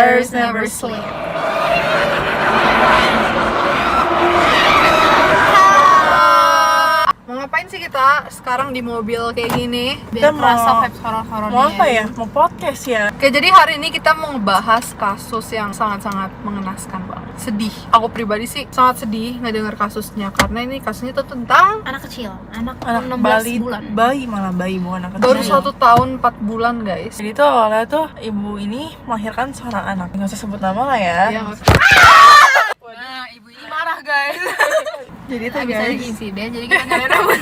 Tears Never Sleep. Mau ngapain sih kita sekarang di mobil kayak gini? Kita Biar kerasa mau- vibes horor-horornya. Mau apa ya? Mau podcast ya? Oke, jadi hari ini kita mau ngebahas kasus yang sangat-sangat mengenaskan banget. Sedih. Aku pribadi sih sangat sedih ngedenger kasusnya karena ini kasusnya tuh tentang Anak kecil, anak Anak 16 bulan. bayi malah bayi bukan anak baru kecil. 1 tahun 4 bulan, guys. Jadi tuh awalnya tuh ibu ini melahirkan seorang anak. Nggak usah sebut nama lah ya. Iya, nggak usah. Nah, ibu ini Marah, guys. Jadi tuh habis ada guys. insiden, jadi kita nyari nama.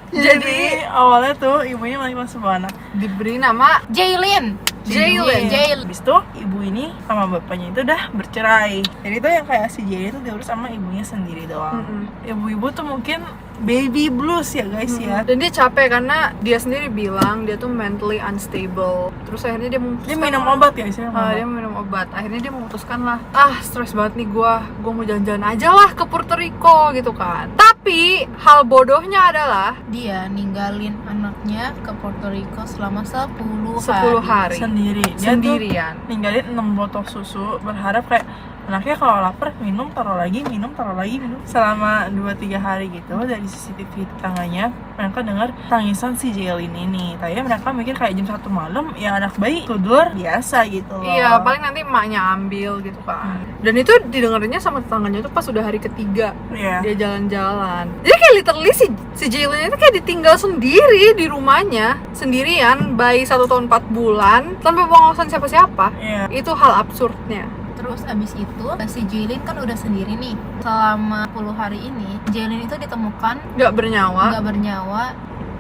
Jadi awalnya tuh ibunya melahirkan sebuah anak. Diberi nama Jaylin. Jaylin. Habis itu ibu ini sama bapaknya itu udah bercerai. Jadi tuh yang kayak si Jaylin tuh diurus sama ibunya sendiri doang. Ibu-ibu tuh mungkin baby blues ya guys ya. Dan dia capek karena dia sendiri bilang dia tuh mentally unstable. Terus akhirnya dia memutuskan Dia minum obat ya sih. dia minum obat. Akhirnya dia memutuskan lah, stres banget nih gua mau jalan-jalan aja lah ke Puerto Rico gitu kan. Tapi hal bodohnya adalah Dia ninggalin anaknya ke Puerto Rico selama 10 10 hari sendiri. Dia sendirian. tuh ninggalin 6 botol susu, berharap kayak anaknya kalau lapar minum, taruh lagi, minum. Selama 2-3 hari gitu. Dari CCTV tetangganya mereka dengar tangisan si Jaylin ini. Tadinya mereka mikir kayak jam 1 malam ya anak bayi tidur biasa gitu loh. Iya, paling nanti emaknya ambil gitu kan. Dan itu didengarnya sama tetangganya tuh pas udah hari ketiga Iya. dia jalan-jalan. Jadi kayak literally si Jaylin itu kayak ditinggal sendiri di rumahnya sendirian, bayi 1 tahun 4 bulan tanpa pengawasan siapa-siapa. Iya. Itu hal absurdnya. Terus abis itu si Jaylin kan udah sendiri nih. Selama 10 hari ini Jaylin itu ditemukan Nggak bernyawa. nggak bernyawa.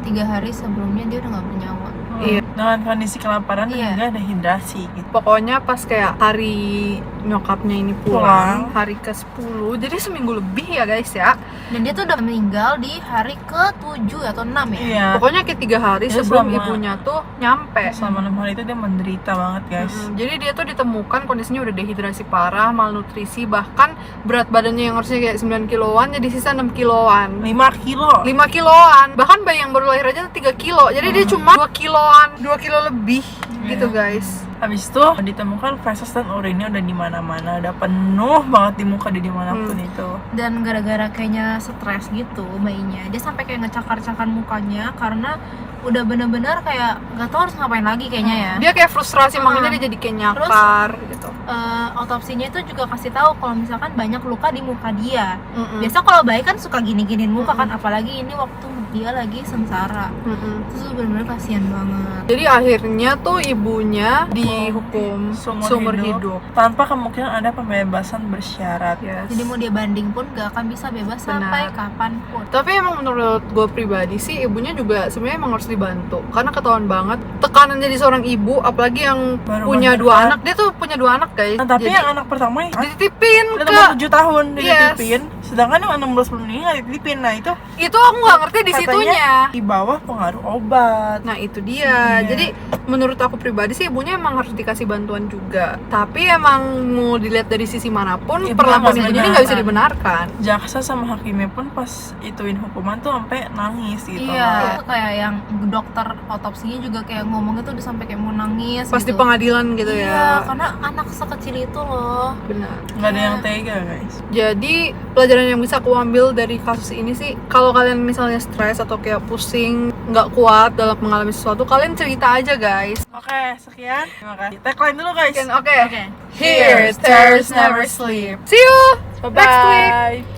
3 hari sebelumnya dia udah nggak bernyawa. Iya. Dengan kondisi kelaparan dan Iya. juga dehidrasi gitu. Pokoknya pas kayak hari nyokapnya ini pulang, hari ke-10, jadi seminggu lebih ya guys ya. Dan dia tuh udah meninggal di hari ke-7 atau 6 ya. Iya. Pokoknya kayak 3 hari Dia sebelum selama- ibunya tuh nyampe. Selama 6 hari itu dia menderita banget guys. Jadi dia tuh ditemukan kondisinya udah dehidrasi parah, malnutrisi, bahkan berat badannya yang harusnya kayak 9 kiloan jadi sisa 6 kiloan. 5 kilo. 5 kiloan. Bahkan bayi yang baru lahir aja 3 kilo. Jadi dia cuma 2 kiloan, 2 kilo lebih gitu guys. Habis itu ditemukan feses dan urinnya udah di mana-mana, udah penuh banget di muka dia dimanapun itu. Dan gara-gara kayaknya stres gitu bayinya, dia sampai kayak ngecakar-cakar mukanya karena udah bener-bener kayak nggak tahu harus ngapain lagi kayaknya ya. Dia kayak frustrasi makanya dia jadi kayak nyakar gitu. Otopsinya itu juga kasih tahu kalau misalkan banyak luka di muka dia. Mm-mm. Biasa kalau bayi kan suka gini-giniin muka kan, apalagi ini waktu dia lagi sengsara. Mm-mm. Terus bener-bener kasihan banget. Jadi akhirnya tuh ibunya dihukum seumur hidup. tanpa kemungkinan ada pembebasan bersyarat. Yes. Jadi mau dia banding pun gak akan bisa bebas sampai kapanpun. Tapi emang menurut gue pribadi sih ibunya juga sebenarnya emang harus dibantu karena ketahuan banget tekanan jadi seorang ibu, apalagi yang Baru punya melahirkan. 2 anak. Dia tuh punya 2 anak guys. Nah, tapi Jadi yang anak pertama ya dititipin udah ke 7 tahun dititipin, Yes. sedangkan yang 16 bulan ini nggak dititipin. Nah itu itu aku nggak ngerti di katanya situnya. di bawah pengaruh obat. Nah itu dia. Iya. Jadi menurut aku pribadi sih ibunya emang harus dikasih bantuan juga. Tapi emang mau dilihat dari sisi manapun Ibunya perlakuan nggak ibunya ini nggak bisa dibenarkan. Jaksa sama hakimnya pun pas ituin hukuman tuh sampai nangis gitu. Iya, itu kayak yang dokter otopsinya juga kayak ngomongnya tuh udah sampai kayak mau nangis Pas di gitu. pengadilan gitu Iya, ya. karena anak sekecil itu loh. Benar. Nggak ada yang tega guys. Jadi pelajaran yang bisa aku ambil dari kasus ini sih, kalau kalian misalnya stres atau kayak pusing, nggak kuat dalam mengalami sesuatu, kalian cerita aja guys. Oke, sekian. Terima kasih. Tagline dulu guys. Oke. Oke. Here, tears never sleep. See you Bye next week. bye.